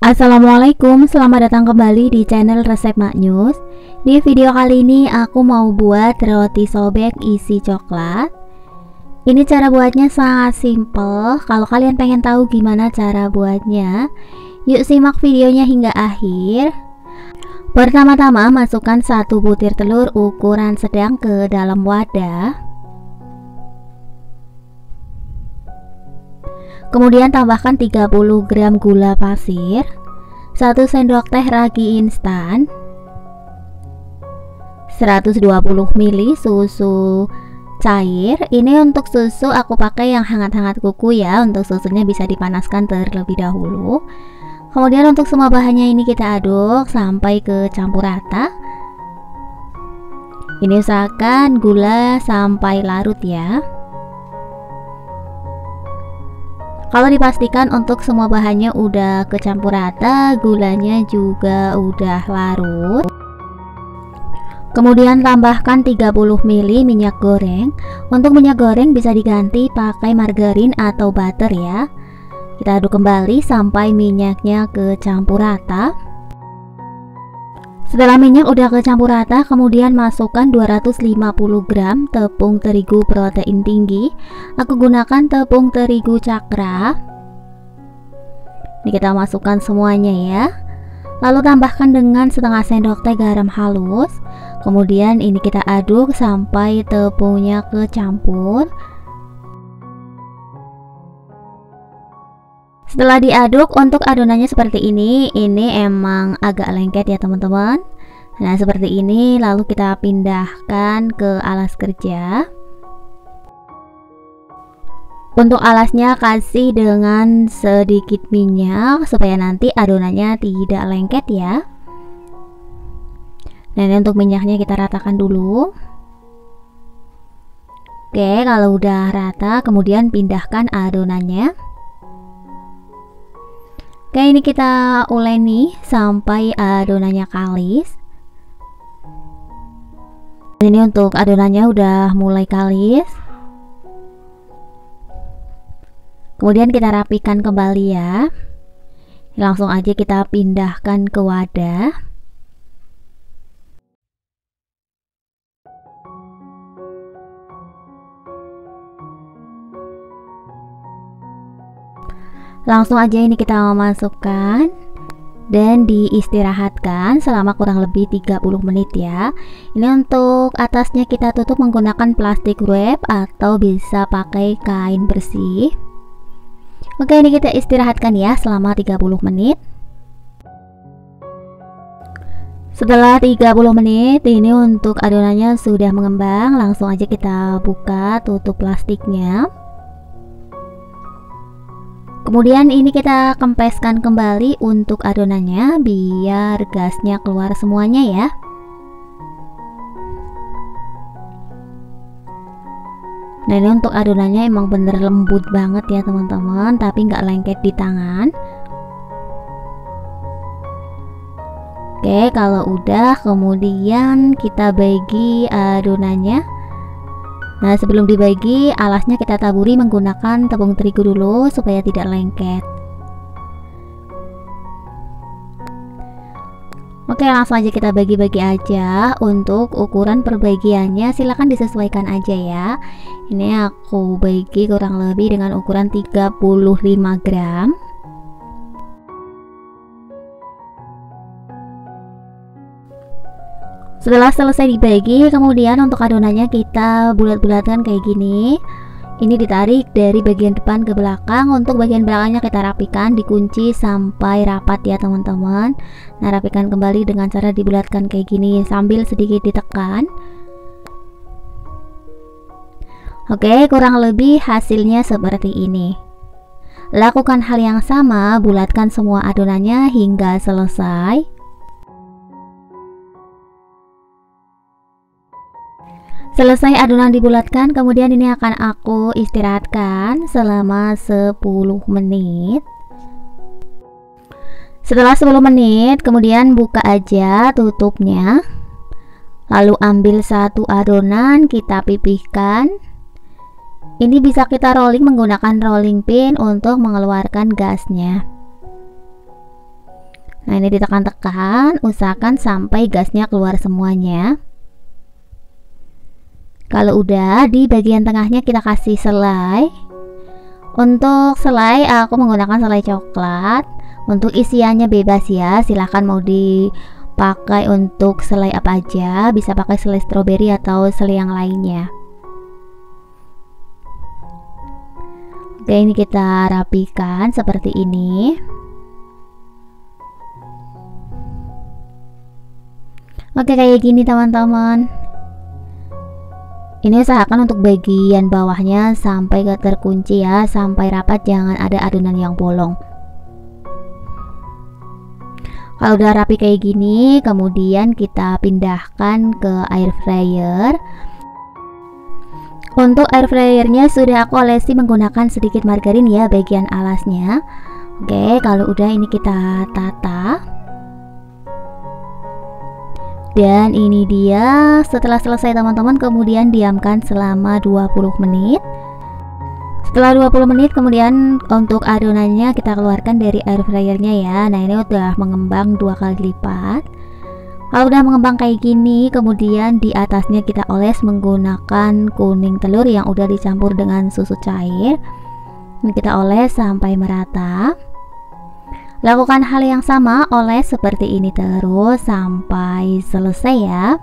Assalamualaikum, selamat datang kembali di channel Resep Maknyus. Di video kali ini aku mau buat roti sobek isi coklat. Ini cara buatnya sangat simple. Kalau kalian pengen tahu gimana cara buatnya, yuk simak videonya hingga akhir. Pertama-tama masukkan 1 butir telur ukuran sedang ke dalam wadah. Kemudian tambahkan 30 gram gula pasir, 1 sendok teh ragi instan, 120 ml susu cair. Ini untuk susu aku pakai yang hangat-hangat kuku ya. Untuk susunya bisa dipanaskan terlebih dahulu. Kemudian untuk semua bahannya ini kita aduk sampai ke campur rata. Ini usahakan gula sampai larut ya. Kalau dipastikan untuk semua bahannya udah kecampur rata, gulanya juga udah larut. Kemudian tambahkan 30 ml minyak goreng. Untuk minyak goreng bisa diganti pakai margarin atau butter ya. Kita aduk kembali sampai minyaknya kecampur rata. Setelah minyak udah kecampur rata, kemudian masukkan 250 gram tepung terigu protein tinggi. Aku gunakan tepung terigu cakra. Ini kita masukkan semuanya ya. Lalu tambahkan dengan setengah sendok teh garam halus. Kemudian ini kita aduk sampai tepungnya kecampur. Setelah diaduk, untuk adonannya seperti ini emang agak lengket ya teman-teman. Nah seperti ini, lalu kita pindahkan ke alas kerja. Untuk alasnya kasih dengan sedikit minyak supaya nanti adonannya tidak lengket ya. Nah ini untuk minyaknya kita ratakan dulu. Oke, kalau udah rata kemudian pindahkan adonannya. Oke, ini kita uleni sampai adonannya kalis. Ini untuk adonannya udah mulai kalis. Kemudian kita rapikan kembali ya. Langsung aja kita pindahkan ke wadah. Langsung aja ini kita masukkan dan diistirahatkan selama kurang lebih 30 menit ya. Ini untuk atasnya kita tutup menggunakan plastik wrap atau bisa pakai kain bersih. Oke, ini kita istirahatkan ya selama 30 menit. Setelah 30 menit ini untuk adonannya sudah mengembang. Langsung aja kita buka tutup plastiknya. Kemudian ini kita kempeskan kembali untuk adonannya biar gasnya keluar semuanya ya. Nah ini untuk adonannya emang bener lembut banget ya teman-teman, tapi nggak lengket di tangan. Oke, kalau udah kemudian kita bagi adonannya. Nah sebelum dibagi, alasnya kita taburi menggunakan tepung terigu dulu supaya tidak lengket. Oke, langsung aja kita bagi-bagi aja. Untuk ukuran perbagiannya silahkan disesuaikan aja ya. Ini aku bagi kurang lebih dengan ukuran 35 gram. Setelah selesai dibagi, kemudian untuk adonannya kita bulat-bulatkan kayak gini. Ini ditarik dari bagian depan ke belakang. Untuk bagian belakangnya kita rapikan, dikunci sampai rapat ya teman-teman. Nah rapikan kembali dengan cara dibulatkan kayak gini sambil sedikit ditekan. Oke, kurang lebih hasilnya seperti ini. Lakukan hal yang sama, bulatkan semua adonannya hingga selesai. Selesai adonan dibulatkan, kemudian ini akan aku istirahatkan selama 10 menit. Setelah 10 menit, kemudian buka aja tutupnya. Lalu ambil satu adonan, kita pipihkan. Ini bisa kita rolling menggunakan rolling pin untuk mengeluarkan gasnya. Nah, ini ditekan-tekan, usahakan sampai gasnya keluar semuanya. Kalau udah, di bagian tengahnya kita kasih selai. Untuk selai aku menggunakan selai coklat. Untuk isiannya bebas ya, silahkan mau dipakai untuk selai apa aja, bisa pakai selai stroberi atau selai yang lainnya. Oke, ini kita rapikan seperti ini. Oke, kayak gini teman-teman. Ini usahakan untuk bagian bawahnya sampai terkunci ya, sampai rapat, jangan ada adonan yang bolong. Kalau udah rapi kayak gini, kemudian kita pindahkan ke air fryer. Untuk air fryernya sudah aku olesi menggunakan sedikit margarin ya bagian alasnya. Oke, kalau udah ini kita tata. Dan ini dia setelah selesai teman-teman, kemudian diamkan selama 20 menit. Setelah 20 menit kemudian untuk adonannya kita keluarkan dari air fryernya ya. Nah, ini udah mengembang 2 kali lipat. Kalau udah mengembang kayak gini, kemudian di atasnya kita oles menggunakan kuning telur yang udah dicampur dengan susu cair. Ini kita oles sampai merata. Lakukan hal yang sama, oles seperti ini terus sampai selesai ya.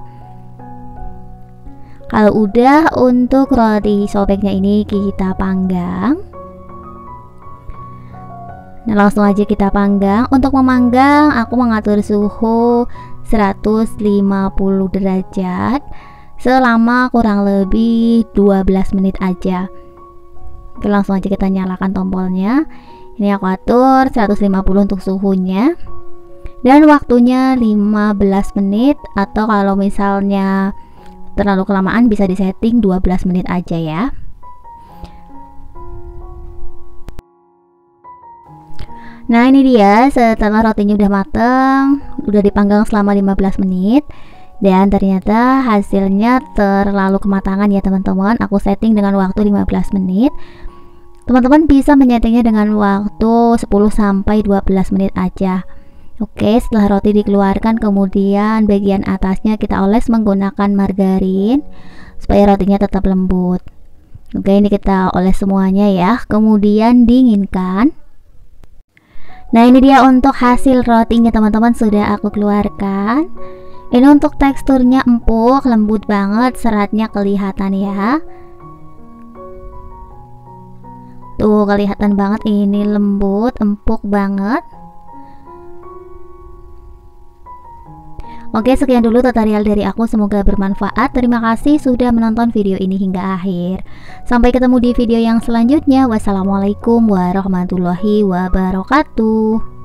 Kalau udah, untuk roti sobeknya ini kita panggang. Nah, langsung aja kita panggang. Untuk memanggang aku mengatur suhu 150 derajat selama kurang lebih 12 menit aja. Oke, langsung aja kita nyalakan tombolnya. Ini aku atur 150 untuk suhunya. Dan waktunya 15 menit, atau kalau misalnya terlalu kelamaan bisa disetting 12 menit aja ya. Nah, ini dia setelah rotinya udah mateng, udah dipanggang selama 15 menit. Dan ternyata hasilnya terlalu kematangan ya teman-teman. Aku setting dengan waktu 15 menit. Teman-teman bisa menyetingnya dengan waktu 10-12 menit aja. Oke, setelah roti dikeluarkan, kemudian bagian atasnya kita oles menggunakan margarin supaya rotinya tetap lembut. Oke, ini kita oles semuanya ya, kemudian dinginkan. Nah, ini dia untuk hasil rotinya teman-teman, sudah aku keluarkan. Ini untuk teksturnya empuk, lembut banget, seratnya kelihatan ya. Tuh, kelihatan banget ini lembut, empuk banget. Oke, sekian dulu tutorial dari aku, semoga bermanfaat. Terima kasih sudah menonton video ini hingga akhir. Sampai ketemu di video yang selanjutnya. Wassalamualaikum warahmatullahi wabarakatuh.